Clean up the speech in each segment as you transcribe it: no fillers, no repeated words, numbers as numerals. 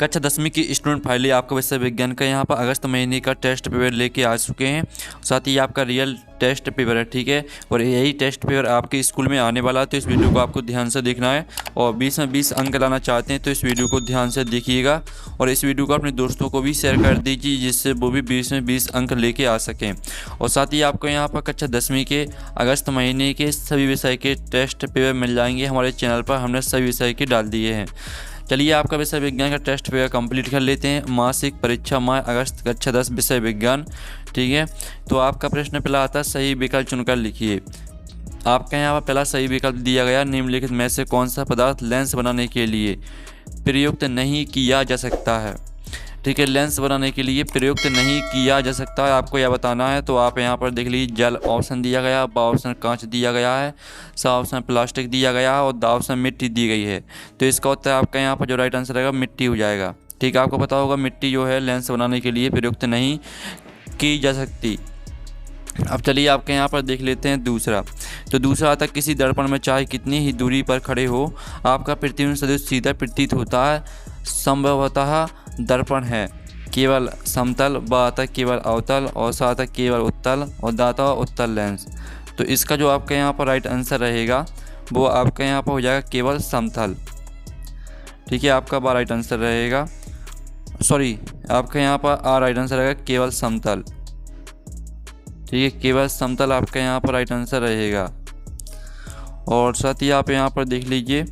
कक्षा 10वीं की स्टूडेंट फाइनली आपका विषय विज्ञान का यहाँ पर अगस्त महीने का टेस्ट पेपर लेके आ चुके हैं। साथ ही आपका रियल टेस्ट पेपर है, ठीक है। और यही टेस्ट पेपर आपके स्कूल में आने वाला है, तो इस वीडियो को आपको ध्यान से देखना है। और 20 में 20 अंक लाना चाहते हैं तो इस वीडियो को ध्यान से देखिएगा और इस वीडियो को अपने दोस्तों को भी शेयर कर दीजिए, जिससे वो भी 20 में 20 अंक लेके आ सकें। और साथ ही आपको यहाँ पर कक्षा 10वीं के अगस्त महीने के सभी विषय के टेस्ट पेपर मिल जाएंगे। हमारे चैनल पर हमने सभी विषय के डाल दिए हैं। चलिए आपका विषय विज्ञान का टेस्ट पेपर कंप्लीट कर लेते हैं। मासिक परीक्षा माह अगस्त कक्षा 10 विषय विज्ञान, ठीक है। तो आपका प्रश्न पहला आता है, सही विकल्प चुनकर लिखिए। आपका यहाँ पर पहला सही विकल्प दिया गया, निम्नलिखित में से कौन सा पदार्थ लेंस बनाने के लिए प्रयुक्त नहीं किया जा सकता है, ठीक है। लेंस बनाने के लिए प्रयुक्त नहीं किया जा सकता है, आपको यह बताना है। तो आप यहाँ पर देख लीजिए, जल ऑप्शन दिया गया, ब ऑप्शन कांच दिया गया है, स ऑप्शन प्लास्टिक दिया गया है और द ऑप्शन मिट्टी दी गई है। तो इसका उत्तर आपका यहाँ पर जो राइट आंसर रहेगा मिट्टी हो जाएगा, ठीक है। आपको पता होगा मिट्टी जो है लेंस बनाने के लिए प्रयुक्त नहीं की जा सकती। अब चलिए आपके यहाँ पर देख लेते हैं दूसरा। तो दूसरा आता है, किसी दर्पण में चाहे कितनी ही दूरी पर खड़े हो आपका प्रतिबिंब सदैव सीधा प्रतीत होता है, संभवतः दर्पण है केवल समतल, ब आता है केवल अवतल और सा आता है केवल उत्तल और द आता है उत्तल लेंस। तो इसका जो आपका यहाँ पर राइट आंसर रहेगा वो आपका यहाँ पर हो जाएगा केवल समतल, ठीक है। आपका बा राइट आंसर रहेगा, सॉरी आपका यहाँ पर आ राइट आंसर रहेगा केवल समतल, ठीक है। केवल समतल आपका यहाँ पर राइट आंसर रहेगा। और साथ ही आप यहाँ पर देख लीजिए,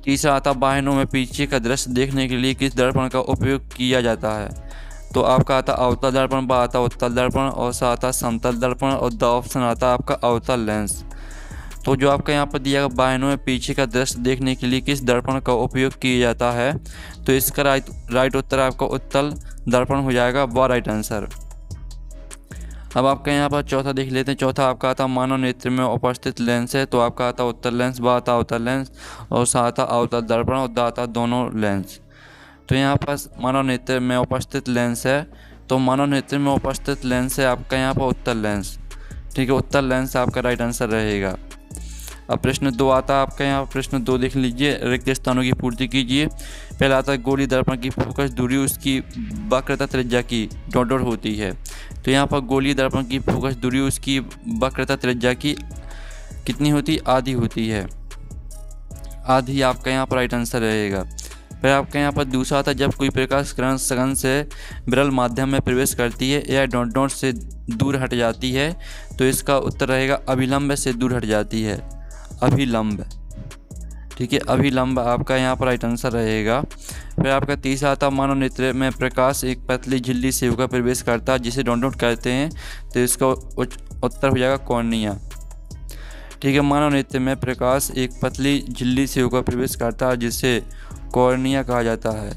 तीसरा आता, वाहनों में पीछे का दृश्य देखने के लिए किस दर्पण का उपयोग किया जाता है। तो आपका आता अवतल दर्पण, ब आता उत्तल दर्पण और सा आता समतल दर्पण और द ऑप्शन आता आपका अवतल लेंस। तो जो आपका यहाँ पर दिया गया, वाहनों में पीछे का दृश्य देखने के लिए किस दर्पण का उपयोग किया जाता है, तो इसका राइट उत्तर आपका उत्तल दर्पण हो जाएगा, व राइट आंसर। अब आपका यहाँ पर चौथा देख लेते हैं। चौथा आपका आता मानव नेत्र में उपस्थित लेंस है। तो आपका आता उत्तल लेंस, ब आता अवतल लेंस और सा आता अवतल दर्पण और द आता दोनों लेंस। तो यहाँ पर मानव नेत्र में उपस्थित लेंस है, तो मानव नेत्र में उपस्थित लेंस है आपका यहाँ पर उत्तल लेंस, ठीक है। उत्तल लेंस आपका राइट आंसर रहेगा। अब प्रश्न 2 आता है आपका यहाँ पर। प्रश्न 2 देख लीजिए, रिक्त स्थानों की पूर्ति कीजिए। पहला आता है, गोली दर्पण की फोकस दूरी उसकी वक्रता त्रिज्या की डॉट डॉट होती है। तो यहाँ पर गोली दर्पण की फोकस दूरी उसकी वक्रता त्रिज्या की कितनी होती है, आधी होती है, आधी आपका यहाँ पर राइट आंसर रहेगा। फिर आपका यहाँ पर दूसरा आता है, जब कोई प्रकाश किरण सघन से विरल माध्यम में प्रवेश करती है या डॉट डॉट से दूर हट जाती है, तो इसका उत्तर रहेगा अभिलंब से दूर हट जाती है, अभिलंब, ठीक है। अभिलंब आपका यहाँ पर राइट आंसर रहेगा। फिर आपका तीसरा आता, मानव नेत्र में प्रकाश एक पतली झिल्ली से होकर प्रवेश करता है जिसे डॉट डॉट कहते हैं, तो इसका उत्तर हो जाएगा कॉर्निया, ठीक है। मानव नेत्र में प्रकाश एक पतली झिल्ली से होकर प्रवेश करता है जिसे कॉर्निया कहा जाता है,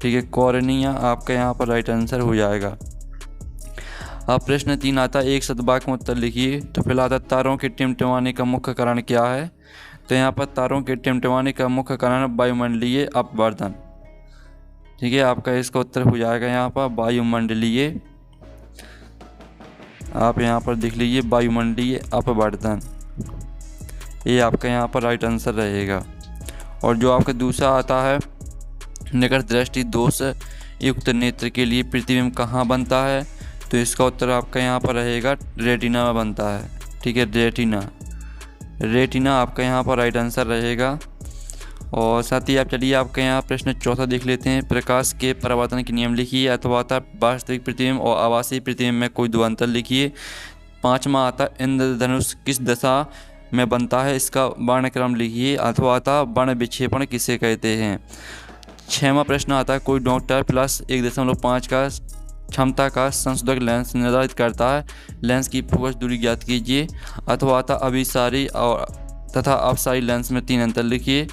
ठीक है। कॉर्निया आपका यहाँ पर राइट आंसर हो जाएगा। अब प्रश्न 3 आता, एक शतवाक्य में उत्तर लिखिए। तो पहला आता, तारों के टिमटिमाने का मुख्य कारण क्या है। तो यहाँ पर तारों के टिमटिमाने का मुख्य कारण वायुमंडलीय अपवर्तन, ठीक है। आपका इसका उत्तर हो जाएगा यहाँ पर वायुमंडलीय, आप यहाँ पर देख लीजिए वायुमंडलीय अपवर्तन, ये आपका यहाँ पर राइट आंसर रहेगा। और जो आपका दूसरा आता है, निकट दृष्टि दोष युक्त नेत्र के लिए प्रतिबिंब कहाँ बनता है। तो इसका उत्तर आपका यहाँ पर रहेगा रेटिना में बनता है, ठीक है। रेटिना आपका यहाँ पर राइट आंसर रहेगा। और साथ ही आप चलिए आपके यहाँ प्रश्न 4 देख लेते हैं। प्रकाश के परावर्तन के नियम लिखिए। अथवा आता वास्तविक प्रतिबिंब और आभासी प्रतिबिंब में कोई दो अंतर लिखिए। 5वां आता, इंद्रधनुष किस दशा में बनता है, इसका वर्णक्रम लिखिए। अथवा आता, वर्ण विक्षेपण किसे कहते हैं। 6वां प्रश्न आता है, कोई डॉक्टर प्लस 1.5 का क्षमता का संशोधक लेंस निर्धारित करता है, लेंस की फोकस दूरी ज्ञात कीजिए। अथवा आता, अभिसारी और तथा अपसारी लेंस में 3 अंतर लिखिए।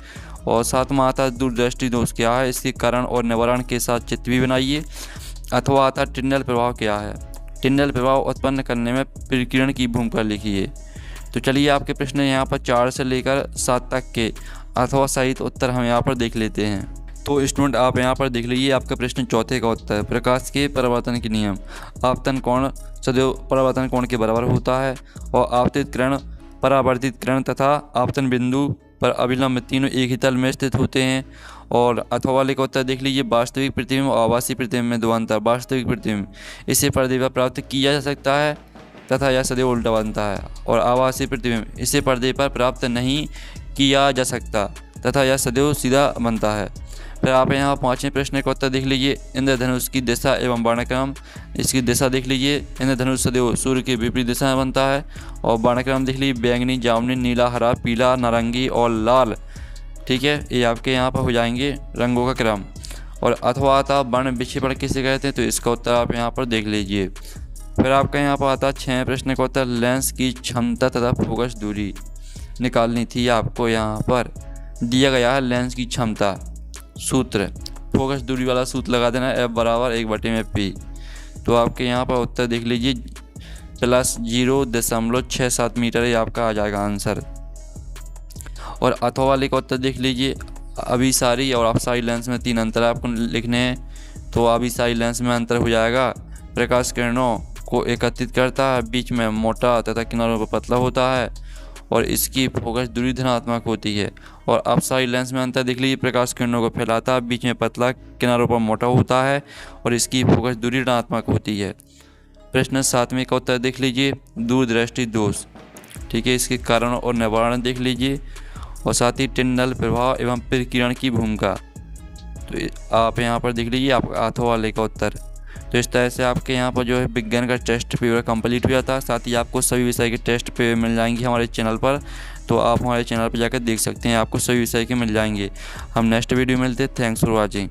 और 7वां आता, दूरदृष्टि दोष क्या है, इसके कारण और निवारण के साथ चित्र भी बनाइए। अथवा आता, टिंडल प्रभाव क्या है, टिंडल प्रभाव उत्पन्न करने में विकिरण की भूमिका लिखिए। तो चलिए आपके प्रश्न यहाँ पर 4 से लेकर 7 तक के अथवा सहित उत्तर हम यहाँ पर देख लेते हैं। तो स्टूडेंट आप यहाँ पर देख लीजिए, आपका प्रश्न 4 का उत्तर है, प्रकाश के परावर्तन के नियम। आपतन कोण सदैव परावर्तन कोण के बराबर होता है और आपतित किरण परावर्तित किरण तथा आपतन बिंदु पर अभिलंब तीनों एक ही तल में स्थित होते हैं। और अथवा वाले का उत्तर देख लीजिए, वास्तविक प्रतिबिंब और आभासी प्रतिबिंब में दो अंतर। वास्तविक प्रतिबिंब इसे पर्दे पर प्राप्त किया जा सकता है तथा यह सदैव उल्टा बनता है। और आभासी प्रतिबिंब इसे पर्दे पर प्राप्त नहीं किया जा सकता तथा यह सदैव सीधा बनता है। फिर आप यहाँ 5वें प्रश्न का उत्तर देख लीजिए, इंद्रधनुष की दिशा एवं वर्णक्रम। इसकी दिशा देख लीजिए, इंद्रधनुष सदैव सूर्य के विपरीत दिशा में बनता है। और वर्णक्रम देख लीजिए, बैंगनी, जामुनी, नीला, हरा, पीला, नारंगी और लाल। ठीक है, ये आपके यहाँ पर हो जाएंगे रंगों का क्रम। और अथवा आता वर्ण विक्षेपण किसे कहते हैं, तो इसका उत्तर आप यहाँ पर देख लीजिए। फिर आपका यहाँ पर आता 6वें प्रश्न का उत्तर, लेंस की क्षमता तथा फोकस दूरी निकालनी थी। आपको यहाँ पर दिया गया है लेंस की क्षमता, सूत्र फोकस दूरी वाला सूत्र लगा देना, F बराबर 1/P। तो आपके यहाँ पर उत्तर देख लीजिए प्लस 0.67 मीटर, ये आपका आ जाएगा आंसर। और अथवा वाले का उत्तर देख लीजिए, अभिसारी और अपसारी लेंस में 3 अंतर आपको लिखने हैं। तो अभिसारी लेंस में अंतर हो जाएगा, प्रकाश किरणों को एकत्रित करता है, बीच में मोटा तथा किनारों पर पतला होता है और इसकी फोकस दूरी धनात्मक होती है। और अपसारी लेंस में अंतर देख लीजिए, प्रकाश किरणों को फैलाता है, बीच में पतला, किनारों पर मोटा होता है और इसकी फोकस दूरी ऋणात्मक होती है। प्रश्न 7वें का उत्तर देख लीजिए, दूरदृष्टि दोष। ठीक है, इसके कारण और निवारण देख लीजिए और साथ ही टिंडल प्रभाव एवं प्रकीर्णन की भूमिका। तो आप यहाँ पर देख लीजिए आपका अथवा वाले का उत्तर। तो इस तरह से आपके यहाँ पर जो है विज्ञान का टेस्ट पेपर कंप्लीट हो जाता है। साथ ही आपको सभी विषय के टेस्ट पेपर मिल जाएंगे हमारे चैनल पर, तो आप हमारे चैनल पर जाकर देख सकते हैं, आपको सभी विषय के मिल जाएंगे। हम नेक्स्ट वीडियो मिलते हैं। Thanks for watching.